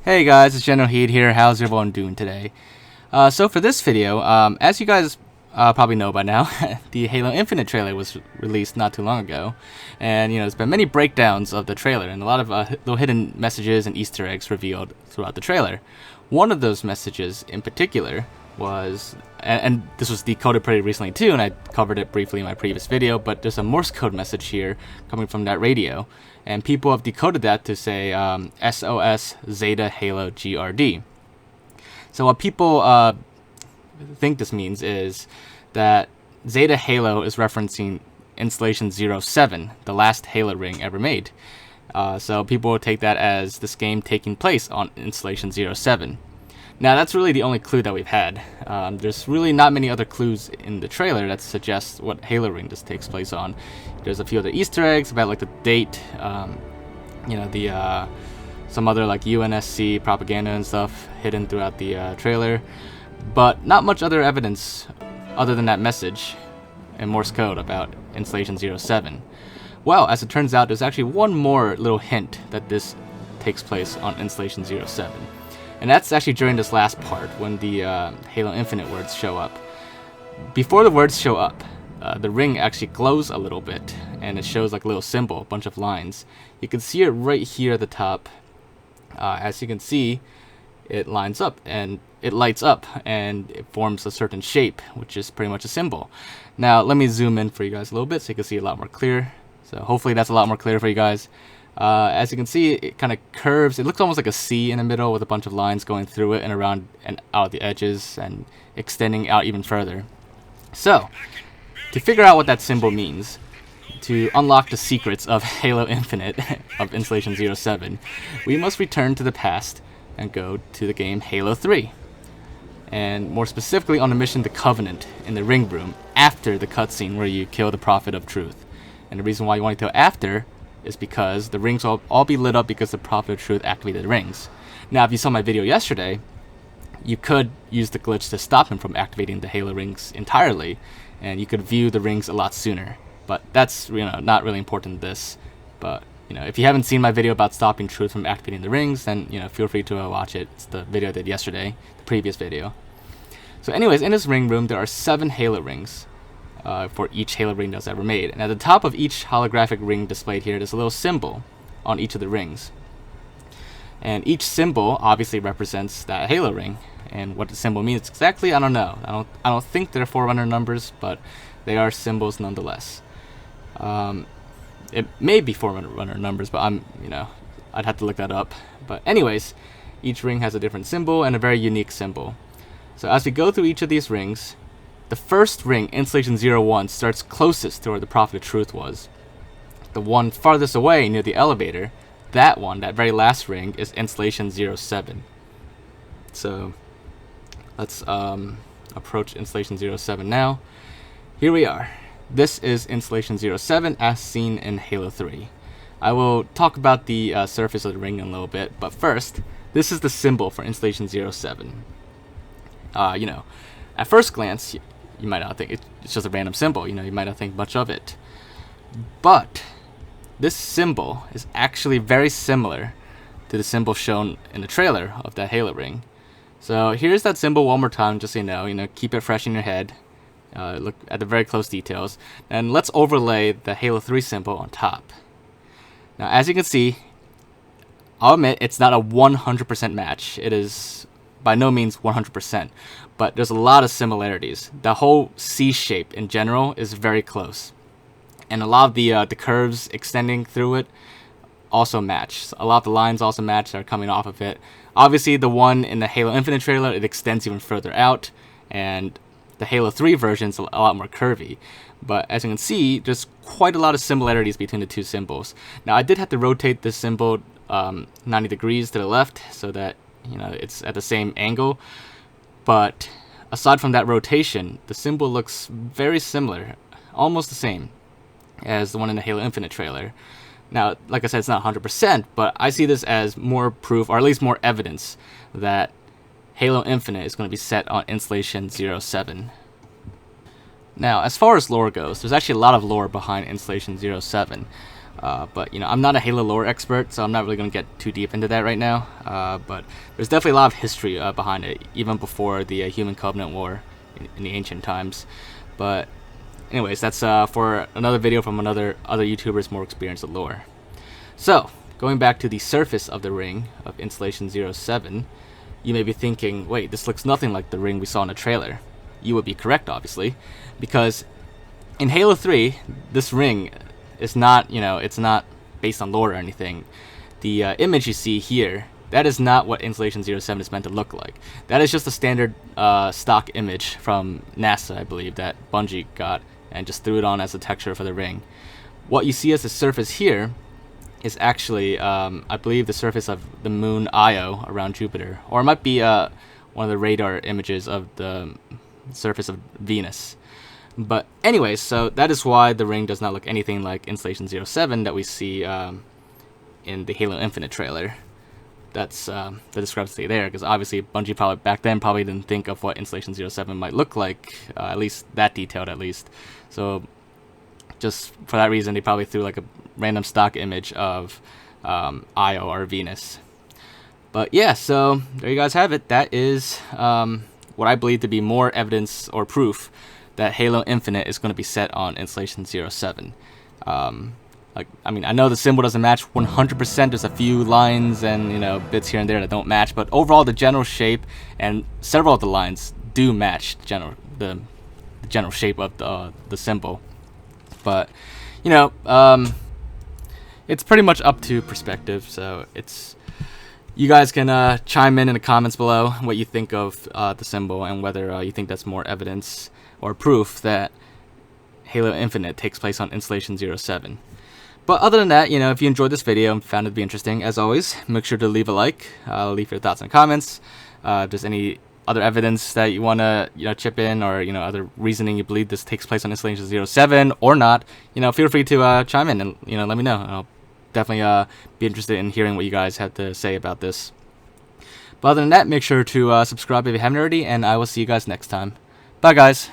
Hey guys, it's Generalkidd here. How's everyone doing today? So for this video, as you guys probably know by now, the Halo Infinite trailer was released not too long ago, and there's been many breakdowns of the trailer and a lot of little hidden messages and Easter eggs revealed throughout the trailer. One of those messages in particular was, and this was decoded pretty recently too, and I covered it briefly in my previous video, but there's a Morse code message here coming from that radio, and people have decoded that to say SOS Zeta Halo GRD. So what people think this means is that Zeta Halo is referencing Installation 07, the last Halo ring ever made. So people will take that as this game taking place on Installation 07. Now that's really the only clue that we've had. There's really not many other clues in the trailer that suggest what Halo ring this takes place on. There's a few other Easter eggs about like the date, some other like UNSC propaganda and stuff hidden throughout the trailer, but not much other evidence other than that message in Morse code about Installation 07. Well, as it turns out, there's actually one more little hint that this takes place on Installation 07. And that's actually during this last part when the Halo Infinite words show up. Before the words show up, the ring actually glows a little bit, and it shows like a little symbol, a bunch of lines. You can see it right here at the top. As you can see, it lines up and it lights up and it forms a certain shape, which is pretty much a symbol. Now let me zoom in for you guys a little bit so you can see a lot more clear. So hopefully that's a lot more clear for you guys. As you can see, it kind of curves. It looks almost like a C in the middle with a bunch of lines going through it and around and out the edges and extending out even further. So, to figure out what that symbol means, to unlock the secrets of Halo Infinite of Installation 07, we must return to the past and go to the game Halo 3. And more specifically on the mission The Covenant in the ring room after the cutscene where you kill the Prophet of Truth. And the reason why you want to go after is because the rings will all be lit up because the Prophet of Truth activated the rings. Now, if you saw my video yesterday, you could use the glitch to stop him from activating the Halo rings entirely, and you could view the rings a lot sooner. But that's not really important in this. But if you haven't seen my video about stopping Truth from activating the rings, then feel free to watch it. It's the video I did yesterday, the previous video. So anyways, in this ring room, there are 7 Halo rings. For each Halo ring that's ever made. And at the top of each holographic ring displayed here, there's a little symbol on each of the rings. And each symbol obviously represents that Halo ring. And what the symbol means exactly, I don't know. I don't think they're Forerunner numbers, but they are symbols nonetheless. It may be Forerunner numbers, but I'd have to look that up. But anyways, each ring has a different symbol and a very unique symbol. So as we go through each of these rings, the first ring, Installation 01, starts closest to where the Prophet of Truth was. The one farthest away near the elevator, that very last ring, is Installation 07. So let's approach Installation 07 now. Here we are. This is Installation 07 as seen in Halo 3. I will talk about the surface of the ring in a little bit, but first, this is the symbol for Installation 07. At first glance, you might not think it's just a random symbol. You might not think much of it. But this symbol is actually very similar to the symbol shown in the trailer of that Halo ring. So here's that symbol one more time, just so you know, keep it fresh in your head. Look at the very close details. And let's overlay the Halo 3 symbol on top. Now, as you can see, I'll admit it's not a 100% match. It is by no means 100%, but there's a lot of similarities. The whole C shape in general is very close, and a lot of the curves extending through it also match. A lot of the lines also match that are coming off of it. Obviously, the one in the Halo Infinite trailer, it extends even further out, and the Halo 3 version is a lot more curvy. But as you can see, there's quite a lot of similarities between the two symbols. Now, I did have to rotate this symbol 90 degrees to the left so that it's at the same angle, but aside from that rotation, the symbol looks very similar, almost the same as the one in the Halo Infinite trailer. Now, like I said, it's not 100%, but I see this as more proof, or at least more evidence, that Halo Infinite is going to be set on Installation 07. Now, as far as lore goes, there's actually a lot of lore behind Installation 07. But I'm not a Halo lore expert, so I'm not really going to get too deep into that right now. But there's definitely a lot of history behind it, even before the Human Covenant War in the ancient times. But anyways, that's for another video from other YouTubers more experienced with lore. So, going back to the surface of the ring of Installation 07, you may be thinking, wait, this looks nothing like the ring we saw in the trailer. You would be correct, obviously, because in Halo 3, this ring is not, it's not based on lore or anything. The image you see here, that is not what Installation 07 is meant to look like. That is just a standard stock image from NASA, I believe, that Bungie got and just threw it on as a texture for the ring. What you see as the surface here is actually, I believe, the surface of the moon Io around Jupiter. Or it might be one of the radar images of the surface of Venus. But anyways, so that is why the ring does not look anything like Installation 07 that we see in the Halo Infinite trailer. That's the discrepancy there, because obviously Bungie probably back then probably didn't think of what Installation 07 might look like, at least that detailed at least. So just for that reason, they probably threw like a random stock image of Io or Venus. But yeah, so there you guys have it. That is what I believe to be more evidence or proof that Halo Infinite is going to be set on Installation 07. I know the symbol doesn't match 100%. There's a few lines and bits here and there that don't match, but overall the general shape and several of the lines do match the general shape of the symbol. But it's pretty much up to perspective. So you guys can chime in the comments below what you think of the symbol and whether you think that's more evidence or proof that Halo Infinite takes place on Installation 07. But other than that, if you enjoyed this video and found it to be interesting, as always, make sure to leave a like, leave your thoughts in the comments. If there's any other evidence that you want to chip in, or other reasoning you believe this takes place on Installation 07 or not, feel free to chime in and let me know. I'll definitely be interested in hearing what you guys have to say about this. But other than that, make sure to subscribe if you haven't already, and I will see you guys next time. Bye, guys.